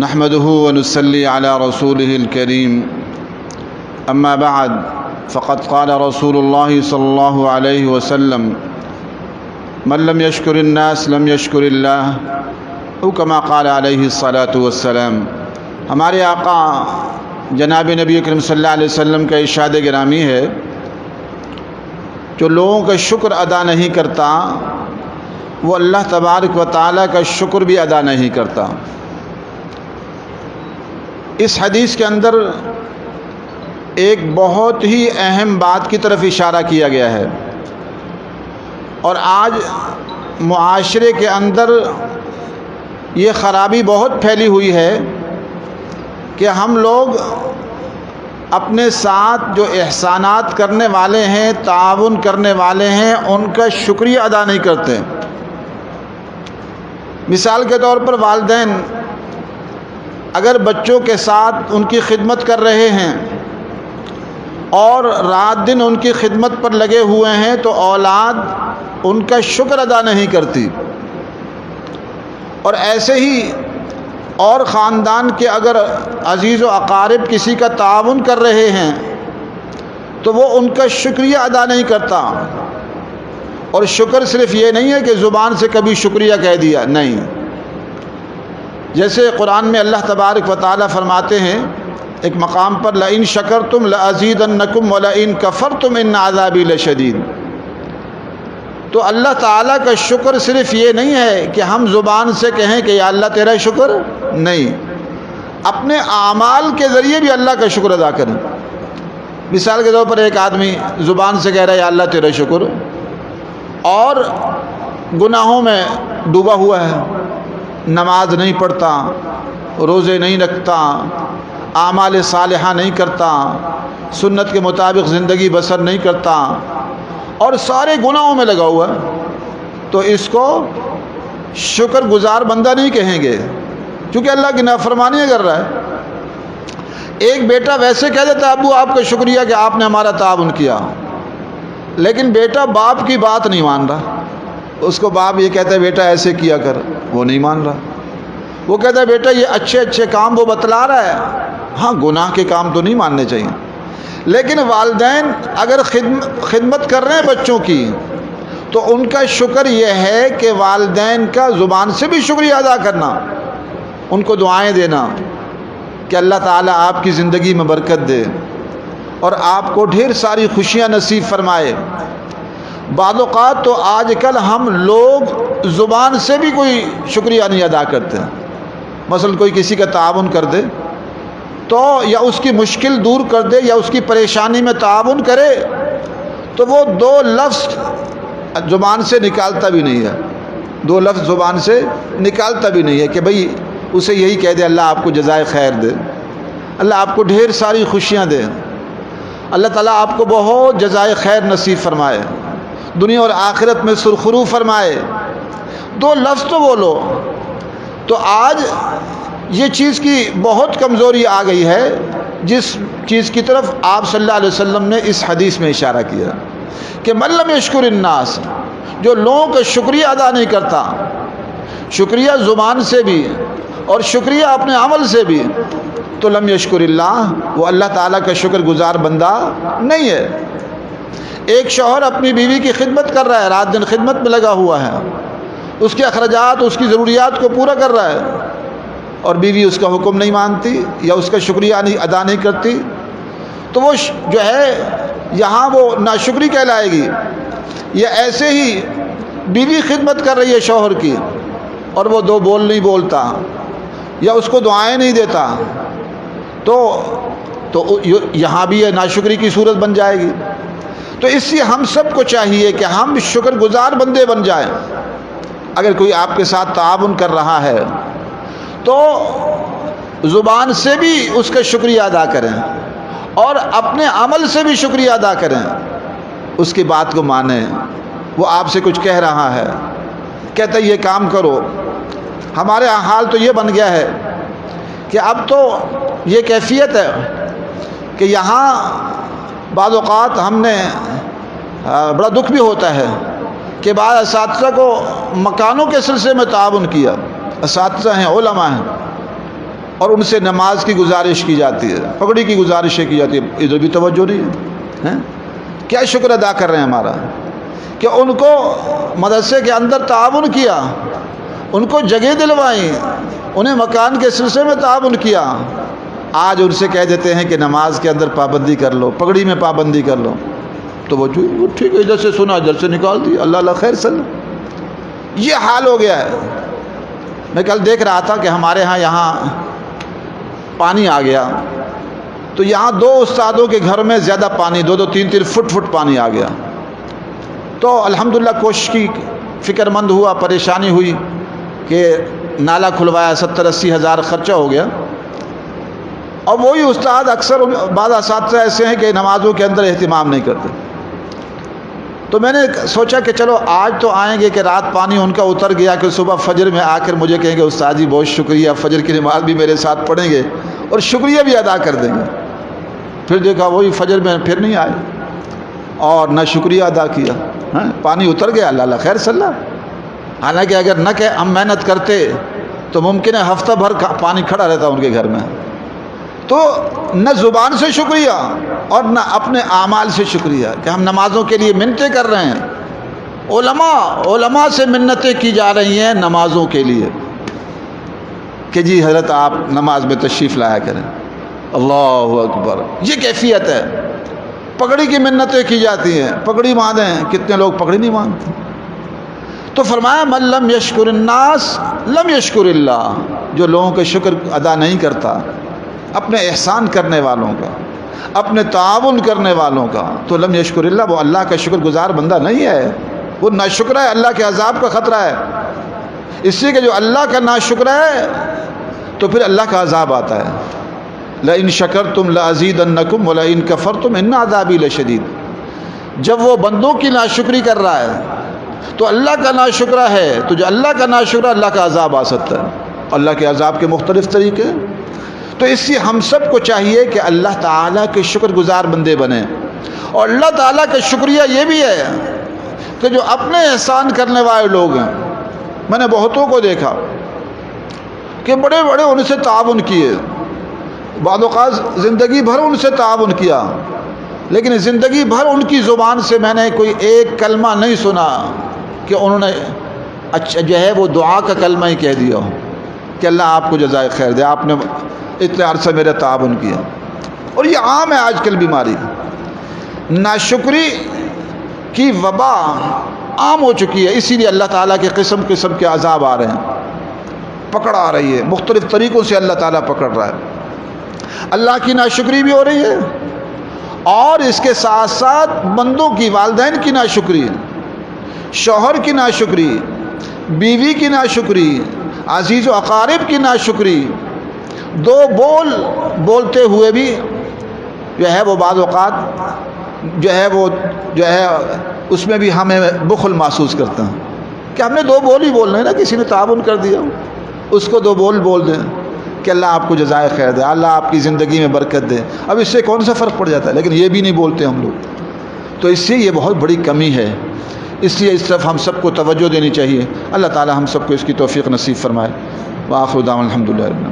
نحمده ونصلي على رسوله الكريم أما بعد فقد قال رسول الله صلى الله عليه وسلم من لم يشكر الناس لم يشكر الله او كما قال عليه الصلاة والسلام۔ ہمارے آقا جناب نبی اکرم صلی اللہ علیہ وسلم کا ارشاد گرامی ہے، جو لوگوں کا شکر ادا نہیں کرتا وہ اللہ تبارک و تعالیٰ کا شکر بھی ادا نہیں کرتا۔ اس حدیث کے اندر ایک بہت ہی اہم بات کی طرف اشارہ کیا گیا ہے، اور آج معاشرے کے اندر یہ خرابی بہت پھیلی ہوئی ہے کہ ہم لوگ اپنے ساتھ جو احسانات کرنے والے ہیں، تعاون کرنے والے ہیں، ان کا شکریہ ادا نہیں کرتے۔ مثال کے طور پر والدین اگر بچوں کے ساتھ ان کی خدمت کر رہے ہیں اور رات دن ان کی خدمت پر لگے ہوئے ہیں تو اولاد ان کا شکر ادا نہیں کرتی، اور ایسے ہی اور خاندان کے اگر عزیز و اقارب کسی کا تعاون کر رہے ہیں تو وہ ان کا شکریہ ادا نہیں کرتا۔ اور شکر صرف یہ نہیں ہے کہ زبان سے کبھی شکریہ کہہ دیا، نہیں، جیسے قرآن میں اللہ تبارک و تعالیٰ فرماتے ہیں ایک مقام پر لئن شکرتم لازیدنکم ولئن کفرتم ان عذابی لشدید۔ تو اللہ تعالیٰ کا شکر صرف یہ نہیں ہے کہ ہم زبان سے کہیں کہ یا اللہ تیرا شکر، نہیں، اپنے اعمال کے ذریعے بھی اللہ کا شکر ادا کریں۔ مثال کے طور پر ایک آدمی زبان سے کہہ رہا ہے یا اللہ تیرا شکر، اور گناہوں میں ڈوبا ہوا ہے، نماز نہیں پڑھتا، روزے نہیں رکھتا، اعمال صالحہ نہیں کرتا، سنت کے مطابق زندگی بسر نہیں کرتا، اور سارے گناہوں میں لگا ہوا ہے، تو اس کو شکر گزار بندہ نہیں کہیں گے، کیونکہ اللہ کی نافرمانی کر رہا ہے۔ ایک بیٹا ویسے کہہ دیتا ہے ابو آپ کا شکریہ کہ آپ نے ہمارا تعاون کیا، لیکن بیٹا باپ کی بات نہیں مان رہا۔ اس کو باپ یہ کہتا ہے بیٹا ایسے کیا کر، وہ نہیں مان رہا۔ وہ کہتا ہے بیٹا یہ اچھے اچھے کام وہ بتلا رہا ہے، ہاں گناہ کے کام تو نہیں ماننے چاہیے۔ لیکن والدین اگر خدمت کر رہے ہیں بچوں کی تو ان کا شکر یہ ہے کہ والدین کا زبان سے بھی شکریہ ادا کرنا، ان کو دعائیں دینا کہ اللہ تعالیٰ آپ کی زندگی میں برکت دے اور آپ کو ڈھیر ساری خوشیاں نصیب فرمائے۔ بعض اوقات تو آج کل ہم لوگ زبان سے بھی کوئی شکریہ نہیں ادا کرتے۔ مثلا کوئی کسی کا تعاون کر دے تو یا اس کی مشکل دور کر دے یا اس کی پریشانی میں تعاون کرے تو وہ دو لفظ زبان سے نکالتا بھی نہیں ہے، دو لفظ زبان سے نکالتا بھی نہیں ہے کہ بھئی اسے یہی کہہ دے اللہ آپ کو جزائے خیر دے، اللہ آپ کو ڈھیر ساری خوشیاں دے، اللہ تعالیٰ آپ کو بہت جزائے خیر نصیب فرمائے، دنیا اور آخرت میں سرخرو فرمائے، دو لفظ تو بولو۔ تو آج یہ چیز کی بہت کمزوری آ گئی ہے، جس چیز کی طرف آپ صلی اللہ علیہ وسلم نے اس حدیث میں اشارہ کیا کہ من لم یشکر الناس، جو لوگوں کا شکریہ ادا نہیں کرتا، شکریہ زبان سے بھی اور شکریہ اپنے عمل سے بھی، تو لم یشکر اللہ، وہ اللہ تعالیٰ کا شکر گزار بندہ نہیں ہے۔ ایک شوہر اپنی بیوی کی خدمت کر رہا ہے، رات دن خدمت میں لگا ہوا ہے، اس کے اخراجات اس کی ضروریات کو پورا کر رہا ہے، اور بیوی اس کا حکم نہیں مانتی یا اس کا شکریہ ادا نہیں کرتی، تو وہ جو ہے یہاں وہ ناشکری کہلائے گی۔ یا ایسے ہی بیوی خدمت کر رہی ہے شوہر کی اور وہ دو بول نہیں بولتا یا اس کو دعائیں نہیں دیتا، تو یہاں بھی یہ ناشکری کی صورت بن جائے گی۔ تو اس لیے ہم سب کو چاہیے کہ ہم شکر گزار بندے بن جائیں۔ اگر کوئی آپ کے ساتھ تعاون کر رہا ہے تو زبان سے بھی اس کا شکریہ ادا کریں اور اپنے عمل سے بھی شکریہ ادا کریں، اس کی بات کو مانیں۔ وہ آپ سے کچھ کہہ رہا ہے، کہتا ہے یہ کام کرو۔ ہمارے حال تو یہ بن گیا ہے کہ اب تو یہ کیفیت ہے کہ یہاں بعض اوقات ہم نے بڑا دکھ بھی ہوتا ہے کہ بعض اساتذہ کو مکانوں کے سلسلے میں تعاون کیا، اساتذہ ہیں، علماء ہیں، اور ان سے نماز کی گزارش کی جاتی ہے، پگڑی کی گزارشیں کی جاتی ہے، ادھر بھی توجہ نہیں ہے۔ کیا شکر ادا کر رہے ہیں ہمارا کہ ان کو مدرسے کے اندر تعاون کیا، ان کو جگہ دلوائیں، انہیں مکان کے سلسلے میں تعاون کیا۔ آج ان سے کہہ دیتے ہیں کہ نماز کے اندر پابندی کر لو، پگڑی میں پابندی کر لو، تو وہ ٹھیک ہے، ادھر سے سنا ادھر سے نکال دی، اللہ اللہ خیر صلی۔ یہ حال ہو گیا ہے۔ میں کل دیکھ رہا تھا کہ ہمارے ہاں یہاں پانی آ گیا، تو یہاں 2 استادوں کے گھر میں زیادہ پانی، 2-2 3-3 فٹ پانی آ گیا۔ تو الحمدللہ کوشش کی، فکر مند ہوا، پریشانی ہوئی کہ نالا کھلوایا، 70-80 ہزار خرچہ ہو گیا۔ اور وہی استاد اکثر بعض اساتذہ ایسے ہیں کہ نمازوں کے اندر اہتمام نہیں کرتے۔ تو میں نے سوچا کہ چلو آج تو آئیں گے کہ رات پانی ان کا اتر گیا کہ صبح فجر میں آ کر مجھے کہیں گے استاد جی بہت شکریہ، فجر کی نماز بھی میرے ساتھ پڑھیں گے اور شکریہ بھی ادا کر دیں گے۔ پھر دیکھا وہی فجر میں پھر نہیں آئے اور نہ شکریہ ادا کیا۔ پانی اتر گیا، اللہ اللہ خیر صلی اللہ۔ حالانکہ اگر نہ کہ ہم محنت کرتے تو ممکن ہے ہفتہ بھر پانی کھڑا رہتا ان کے گھر میں۔ تو نہ زبان سے شکریہ اور نہ اپنے اعمال سے شکریہ کہ ہم نمازوں کے لیے منتیں کر رہے ہیں۔ علماء سے منتیں کی جا رہی ہیں نمازوں کے لیے کہ جی حضرت آپ نماز میں تشریف لایا کریں۔ اللہ اکبر، یہ کیفیت ہے۔ پگڑی کی منتیں کی جاتی ہیں، پگڑی باندھیں، کتنے لوگ پگڑی نہیں باندھتے۔ تو فرمایا من لم یشکر الناس لم یشکر اللہ، جو لوگوں کے شکر ادا نہیں کرتا، اپنے احسان کرنے والوں کا، اپنے تعاون کرنے والوں کا، تو لم یشکر اللہ، وہ اللہ کا شکر گزار بندہ نہیں ہے، وہ ناشکر ہے، اللہ کے عذاب کا خطرہ ہے۔ اس لیے کہ جو اللہ کا ناشکر ہے تو پھر اللہ کا عذاب آتا ہے۔ لئن شکرتم لازیدنکم ولئن کفرتم ان عذابی لشدید۔ جب وہ بندوں کی ناشکری کر رہا ہے تو اللہ کا ناشکرہ ہے، تو جو اللہ کا ناشکرہ، اللہ کا عذاب آ سکتا ہے۔ اللہ کے عذاب کے مختلف طریقے ہیں۔ تو اس لیے ہم سب کو چاہیے کہ اللہ تعالیٰ کے شکر گزار بندے بنیں۔ اور اللہ تعالیٰ کا شکریہ یہ بھی ہے کہ جو اپنے احسان کرنے والے لوگ ہیں، میں نے بہتوں کو دیکھا کہ بڑے بڑے ان سے تعاون کیے، بعض اوقات زندگی بھر ان سے تعاون کیا، لیکن زندگی بھر ان کی زبان سے میں نے کوئی ایک کلمہ نہیں سنا کہ انہوں نے اچھا جو ہے وہ دعا کا کلمہ ہی کہہ دیا ہو کہ اللہ آپ کو جزائے خیر دے، آپ نے اتنے عرصے میرے تعاون کیا۔ اور یہ عام ہے آج کل بیماری، ناشکری کی وبا عام ہو چکی ہے۔ اسی لیے اللہ تعالیٰ کے قسم قسم کے عذاب آ رہے ہیں، پکڑ آ رہی ہے، مختلف طریقوں سے اللہ تعالیٰ پکڑ رہا ہے۔ اللہ کی ناشکری بھی ہو رہی ہے اور اس کے ساتھ ساتھ بندوں کی، والدین کی ناشکری، شوہر کی ناشکری، بیوی کی ناشکری، عزیز و اقارب کی ناشکری، دو بولتے ہوئے بھی جو ہے وہ بعض اوقات جو ہے اس میں بھی ہمیں بخل محسوس کرتے ہیں کہ ہم نے 2 بول ہی بولنا ہے نا، کسی نے تعاون کر دیا اس کو 2 بول دیں کہ اللہ آپ کو جزائے خیر دے، اللہ آپ کی زندگی میں برکت دے۔ اب اس سے کون سا فرق پڑ جاتا ہے، لیکن یہ بھی نہیں بولتے ہم لوگ۔ تو اس سے یہ بہت بڑی کمی ہے، اس لیے اس طرف ہم سب کو توجہ دینی چاہیے۔ اللہ تعالی ہم سب کو اس کی توفیق نصیب فرمائے۔ وآخر دعوانا الحمدللہ۔